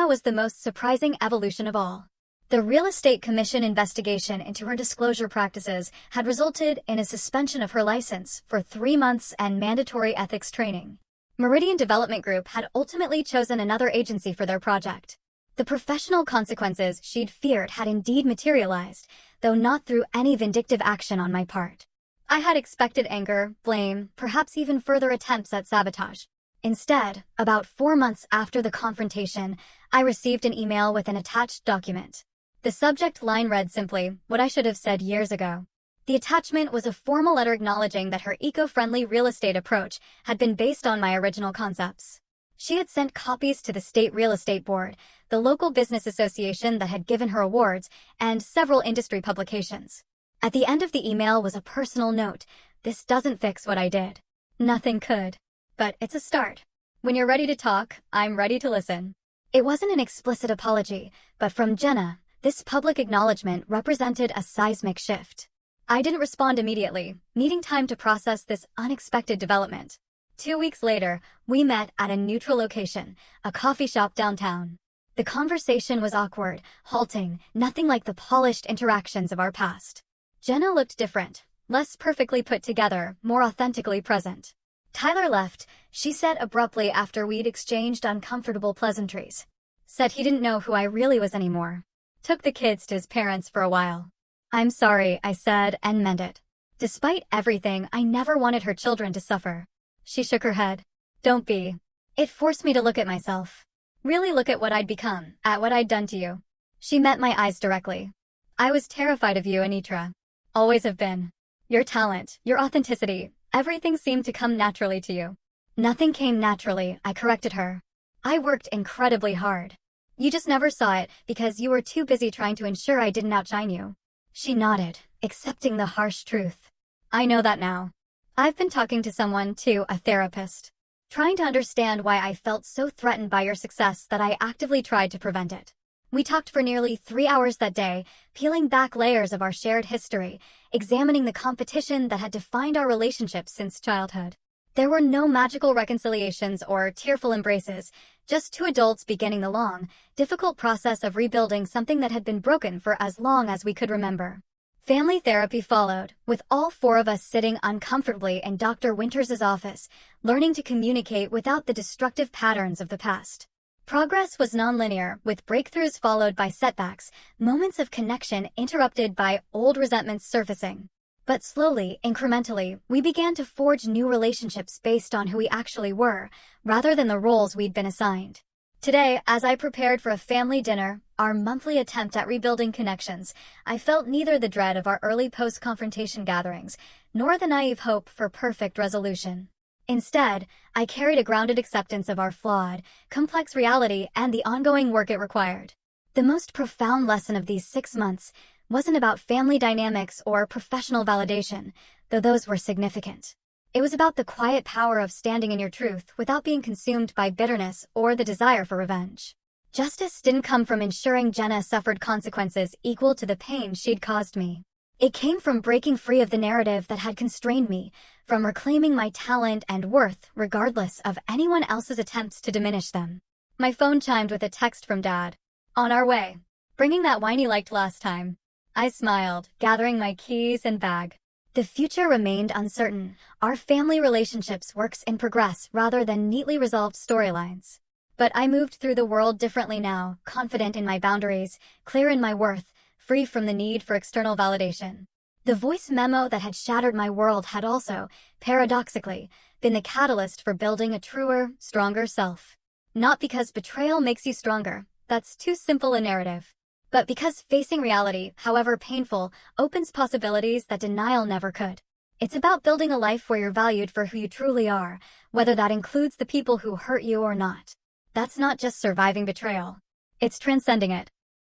was the most surprising evolution of all. The real estate commission investigation into her disclosure practices had resulted in a suspension of her license for 3 months and mandatory ethics training. Meridian Development Group had ultimately chosen another agency for their project. The professional consequences she'd feared had indeed materialized, though not through any vindictive action on my part. I had expected anger, blame, perhaps even further attempts at sabotage. Instead, about 4 months after the confrontation, I received an email with an attached document. The subject line read simply, what I should have said years ago. The attachment was a formal letter acknowledging that her eco-friendly real estate approach had been based on my original concepts. She had sent copies to the State Real Estate Board, the local business association that had given her awards, and several industry publications. At the end of the email was a personal note. This doesn't fix what I did. Nothing could. But it's a start. When you're ready to talk, I'm ready to listen. It wasn't an explicit apology, but from Jenna, this public acknowledgement represented a seismic shift. I didn't respond immediately, needing time to process this unexpected development. 2 weeks later, we met at a neutral location, a coffee shop downtown. The conversation was awkward, halting, nothing like the polished interactions of our past. Jenna looked different, less perfectly put together, more authentically present. Tyler left, she said abruptly after we'd exchanged uncomfortable pleasantries. Said he didn't know who I really was anymore. Took the kids to his parents for a while. I'm sorry, I said, and meant it. Despite everything, I never wanted her children to suffer. She shook her head. Don't be. It forced me to look at myself. Really look at what I'd become, at what I'd done to you. She met my eyes directly. I was terrified of you, Anitra. Always have been. Your talent, your authenticity, everything seemed to come naturally to you. Nothing came naturally, I corrected her. I worked incredibly hard. You just never saw it because you were too busy trying to ensure I didn't outshine you. She nodded, accepting the harsh truth. I know that now. I've been talking to someone too, a therapist. Trying to understand why I felt so threatened by your success that I actively tried to prevent it. We talked for nearly 3 hours that day, peeling back layers of our shared history, examining the competition that had defined our relationship since childhood. There were no magical reconciliations or tearful embraces, just 2 adults beginning the long, difficult process of rebuilding something that had been broken for as long as we could remember. Family therapy followed, with all 4 of us sitting uncomfortably in Dr. Winters' office, learning to communicate without the destructive patterns of the past. Progress was nonlinear, with breakthroughs followed by setbacks, moments of connection interrupted by old resentments surfacing. But slowly, incrementally, we began to forge new relationships based on who we actually were, rather than the roles we'd been assigned. Today, as I prepared for a family dinner, our monthly attempt at rebuilding connections, I felt neither the dread of our early post-confrontation gatherings, nor the naive hope for perfect resolution. Instead, I carried a grounded acceptance of our flawed, complex reality and the ongoing work it required. The most profound lesson of these 6 months wasn't about family dynamics or professional validation, though those were significant. It was about the quiet power of standing in your truth without being consumed by bitterness or the desire for revenge. Justice didn't come from ensuring Jenna suffered consequences equal to the pain she'd caused me. It came from breaking free of the narrative that had constrained me, from reclaiming my talent and worth regardless of anyone else's attempts to diminish them. My phone chimed with a text from Dad. On our way. Bringing that wine he liked last time. I smiled, gathering my keys and bag. The future remained uncertain. Our family relationships works in progress rather than neatly resolved storylines. But I moved through the world differently now, confident in my boundaries, clear in my worth, free from the need for external validation. The voice memo that had shattered my world had also, paradoxically, been the catalyst for building a truer, stronger self. Not because betrayal makes you stronger, that's too simple a narrative. But because facing reality, however painful, opens possibilities that denial never could. It's about building a life where you're valued for who you truly are, whether that includes the people who hurt you or not. That's not just surviving betrayal. It's transcending it.